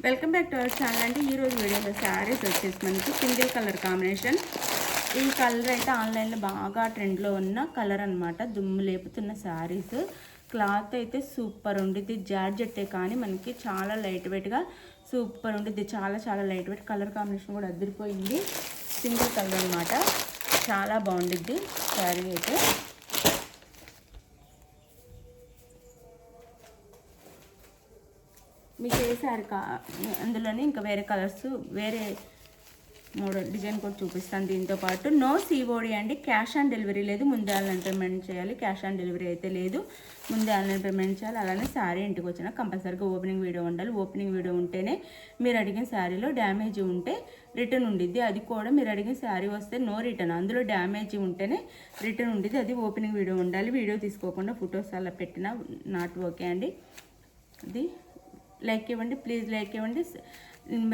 Welcome back to our channel అండి. ఈరోజు వీడియోలో శారీస్ వచ్చేసి మనకి సింగిల్ కలర్ కాంబినేషన్. ఈ కలర్ అయితే ఆన్లైన్లో బాగా ట్రెండ్లో ఉన్న కలర్ అనమాట. దుమ్ము లేపుతున్న శారీస్. క్లాత్ అయితే సూపర్ ఉండిద్ది. జార్జెట్టే కానీ మనకి చాలా లైట్ వెయిట్గా సూపర్ ఉండిద్ది. చాలా లైట్ వెయిట్. కలర్ కాంబినేషన్ కూడా అదిరిపోయింది. సింగిల్ కలర్ అనమాట. చాలా బాగుండిద్ది శారీ అయితే. మీకు ఏ శారీ అందులోనే ఇంకా వేరే కలర్స్ వేరే మోడల్ డిజైన్ కూడా చూపిస్తాను. దీంతో పాటు నో సిఓడి అండి. క్యాష్ ఆన్ డెలివరీ లేదు. ముందే ఆన్లైన్ పేమెంట్ చేయాలి. క్యాష్ ఆన్ డెలివరీ అయితే లేదు. ముందే ఆన్లైన్ పేమెంట్ చేయాలి. అలానే శారీ ఇంటికి వచ్చినా కంపల్సరీగా ఓపెనింగ్ వీడియో ఉండాలి. ఓపెనింగ్ వీడియో ఉంటేనే మీరు అడిగిన శారీలో డ్యామేజ్ ఉంటే రిటర్న్ ఉండిద్ది. అది కూడా మీరు అడిగిన శారీ వస్తే నో రిటర్న్. అందులో డ్యామేజ్ ఉంటేనే రిటర్న్ ఉండిద్ది. అది ఓపెనింగ్ వీడియో ఉండాలి. వీడియో తీసుకోకుండా ఫొటోస్ అలా పెట్టినా నాట్ ఓకే అండి. అది లైక్ ఇవ్వండి, ప్లీజ్ లైక్ ఇవ్వండి.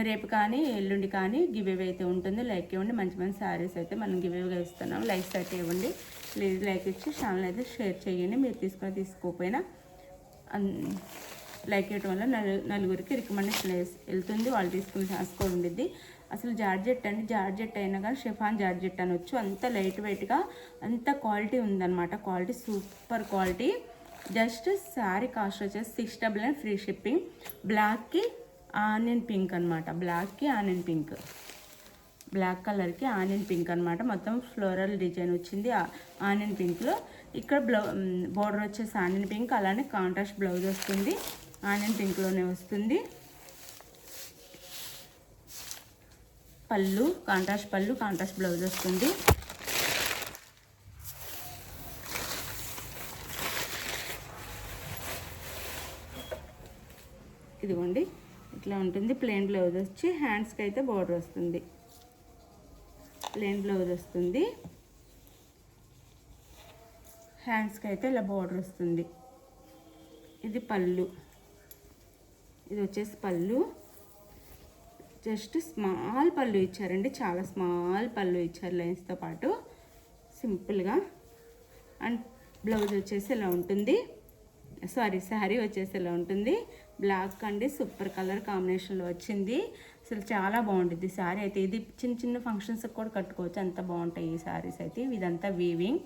రేపు కానీ ఎల్లుండి కానీ గివ్ అవే అయితే ఉంటుంది. లైక్ ఇవ్వండి. మంచి శారీస్ అయితే మనం గివ్ అవేగా ఇస్తున్నాం. లైక్స్ అయితే ఇవ్వండి ప్లీజ్. లైక్ ఇచ్చి ఛానల్ అయితే షేర్ చేయండి. మీరు తీసుకోకపోయినా లైక్ ఇవ్వడం వల్ల నలుగురికి రికమెండేషన్ వెళ్తుంది. వాళ్ళు తీసుకునే ఛాన్స్ కూడా ఉండిద్ది. అసలు జార్జెట్ అండి. జార్జెట్ అయినా కానీ షిఫాన్ జార్జెట్ అనొచ్చు. అంత లైట్ వెయిట్గా అంత క్వాలిటీ ఉందన్నమాట. Quality super quality. Just sari cost వచ్చేసి 699 ఫ్రీ షిప్పింగ్. బ్లాక్కి ఆనియన్ పింక్ అనమాట. బ్లాక్కి ఆనియన్ పింక్, బ్లాక్ కలర్కి ఆనియన్ పింక్ అనమాట. మొత్తం ఫ్లోరల్ డిజైన్ వచ్చింది ఆనియన్ పింక్లో. ఇక్కడ బోర్డర్ వచ్చేసి ఆనియన్ పింక్. అలానే కాంట్రాస్ట్ బ్లౌజ్ వస్తుంది. ఆనియన్ పింక్లోనే వస్తుంది. పళ్ళు కాంట్రాస్ట్ పళ్ళు, కాంట్రాస్ట్ బ్లౌజ్ వస్తుంది. ఇదిగోండి ఇట్లా ఉంటుంది. ప్లెయిన్ బ్లౌజ్ వచ్చి హ్యాండ్స్కి అయితే బోర్డర్ వస్తుంది. ప్లెయిన్ బ్లౌజ్ వస్తుంది. హ్యాండ్స్కి అయితే ఇలా బోర్డర్ వస్తుంది. ఇది పళ్ళు. ఇది వచ్చేసి పళ్ళు. జస్ట్ స్మాల్ పళ్ళు ఇచ్చారండి. చాలా స్మాల్ పళ్ళు ఇచ్చారు లైన్స్తో పాటు సింపుల్గా. అండ్ బ్లౌజ్ వచ్చేసి ఇలా ఉంటుంది. శారీ వచ్చేసి ఇలా ఉంటుంది. బ్లాక్ అండి. సూపర్ కలర్ కాంబినేషన్లో వచ్చింది. అసలు చాలా బాగుంటుంది శారీ అయితే. ఇది చిన్న ఫంక్షన్స్కి కూడా కట్టుకోవచ్చు. అంత బాగుంటాయి ఈ శారీస్ అయితే. ఇదంతా వీవింగ్.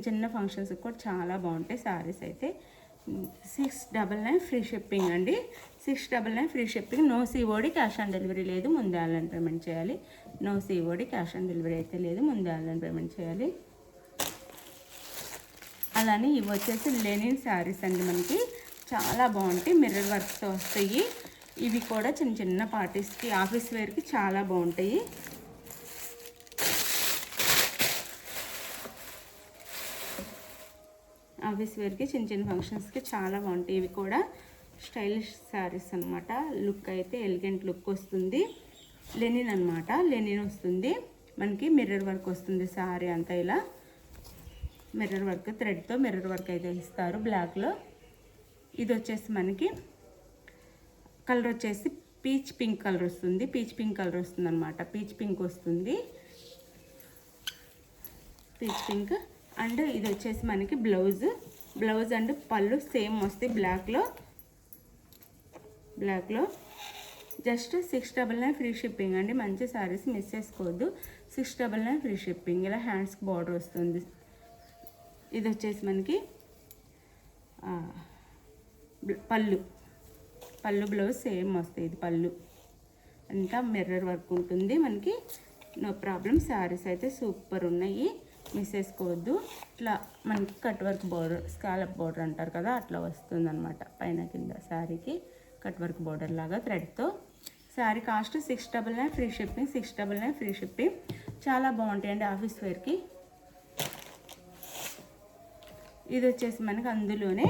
చిన్న ఫంక్షన్స్కి కూడా చాలా బాగుంటాయి శారీస్ అయితే. 699 ఫ్రీ షిప్పింగ్ అండి. 699 free shipping. No COD, cash on delivery లేదు. ముందే ఆన్లైన్ పేమెంట్ చేయాలి. No COD, cash on delivery అయితే లేదు. ముందే ఆన్లైన్ పేమెంట్ చేయాలి. అలానే ఇవి వచ్చేసి లెనిన్ శారీస్ అండి. మనకి చాలా బాగుంటాయి. మిర్రర్ వర్క్స్తో వస్తాయి. ఇవి కూడా చిన్న పార్టీస్కి, ఆఫీస్ వేర్కి చాలా బాగుంటాయి. ఆఫీస్ వేర్కి చిన్న ఫంక్షన్స్కి చాలా బాగుంటాయి. ఇవి కూడా స్టైలిష్ శారీస్ అనమాట. లుక్ అయితే ఎలిగెంట్ లుక్ వస్తుంది. లెనిన్ అనమాట. లెనిన్ వస్తుంది. మనకి మిర్రర్ వర్క్ వస్తుంది. శారీ అంతా ఇలా మిర్రర్ వర్క్, థ్రెడ్తో మిర్రర్ వర్క్ అయితే ఇస్తారు బ్లాక్లో. ఇది వచ్చేసి మనకి కలర్ వచ్చేసి పీచ్ పింక్ కలర్ వస్తుంది. పీచ్ పింక్ కలర్ వస్తుంది అనమాట. పీచ్ పింక్ వస్తుంది. Peach pink. అండ్ ఇది వచ్చేసి మనకి బ్లౌజ్ అండ్ పళ్ళు సేమ్ వస్తాయి బ్లాక్లో. జస్ట్ 699 ఫ్రీ షిప్పింగ్ అండి. మంచి శారీస్ మిస్ చేసుకోవద్దు. 699 ఫ్రీ షిప్పింగ్. ఇలా హ్యాండ్స్కి బార్డర్ వస్తుంది. ఇది వచ్చేసి మనకి పళ్ళు బ్లౌజ్ సేమ్ వస్తాయి. ఇది పళ్ళు అంతా మిర్రర్ వర్క్ ఉంటుంది మనకి. No problem. శారీస్ అయితే సూపర్ ఉన్నాయి. మిస్ చేసుకోవద్దు. ఇట్లా మనకి cut work border, scallop border అంటారు కదా, అట్లా వస్తుంది అనమాట. పైన కింద శారీకి కట్ వర్క్ బోర్డర్ లాగా థ్రెడ్తో. Sari cost 699 free shipping. 699 free shipping. చాలా బాగుంటాయండి ఆఫీస్ వేర్కి. ఇది వచ్చేసి మనకి అందులోనే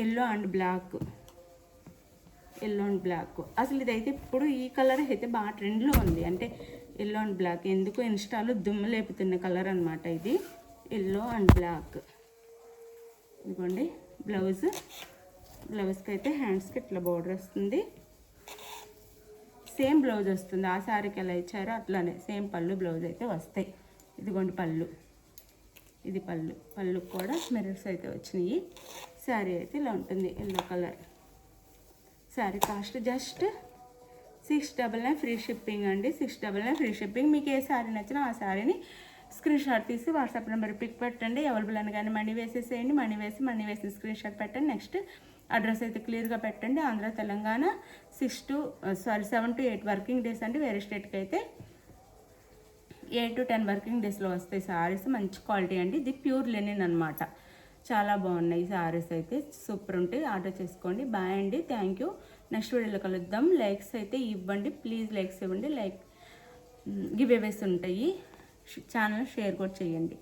ఎల్లో అండ్ బ్లాక్. అసలు ఇదైతే ఇప్పుడు ఈ కలర్ అయితే బాగా ట్రెండ్లో ఉంది. అంటే ఎల్లో అండ్ బ్లాక్. ఎందుకు ఇన్స్టాలో దుమ్ము లేపుతున్న కలర్ అనమాట ఇది. Yellow and black. ఇదిగోండి బ్లౌజ్కి అయితే హ్యాండ్స్కి ఇట్లా బోర్డర్ వస్తుంది. సేమ్ బ్లౌజ్ వస్తుంది. ఆ శారీకి ఎలా ఇచ్చారో అట్లానే సేమ్ పళ్ళు బ్లౌజ్ అయితే వస్తాయి. ఇదిగోండి పళ్ళు. ఇది పళ్ళు కూడా మిర్రర్స్ అయితే వచ్చినాయి. శారీ అయితే ఇలా ఉంటుంది. Yellow colour. Sari cost just 699 free shipping అండి. 699 ఫ్రీ షిప్పింగ్. మీకు ఏ శారీ నచ్చినా ఆ శారీని స్క్రీన్ షాట్ తీసి వాట్సాప్ నెంబర్ పిక్ పెట్టండి. అవైలబుల్ అనగానే మనీ వేసేసేయండి. మనీ వేసి స్క్రీన్ షాట్ పెట్టండి. నెక్స్ట్ అడ్రస్ అయితే క్లియర్గా పెట్టండి. Andhra Telangana 7 to 8 working days అండి. వేరే స్టేట్కి అయితే 8 to 10 వర్కింగ్ డేస్లో వస్తాయి శారీస్. మంచి క్వాలిటీ అండి. ఇది ప్యూర్ లెనిన్ అనమాట. చాలా బాగున్నాయి శారీస్ అయితే, సూపర్ ఉంటాయి. ఆర్డర్ చేసుకోండి. బాయ్ అండి, థ్యాంక్ యూ. నెక్స్ట్ వీడియోలో కలుద్దాం. లైక్స్ అయితే ఇవ్వండి ప్లీజ్, లైక్స్ ఇవ్వండి. గివ్ అవేస్ ఉంటాయి. ఛానల్ షేర్ కూడా చేయండి.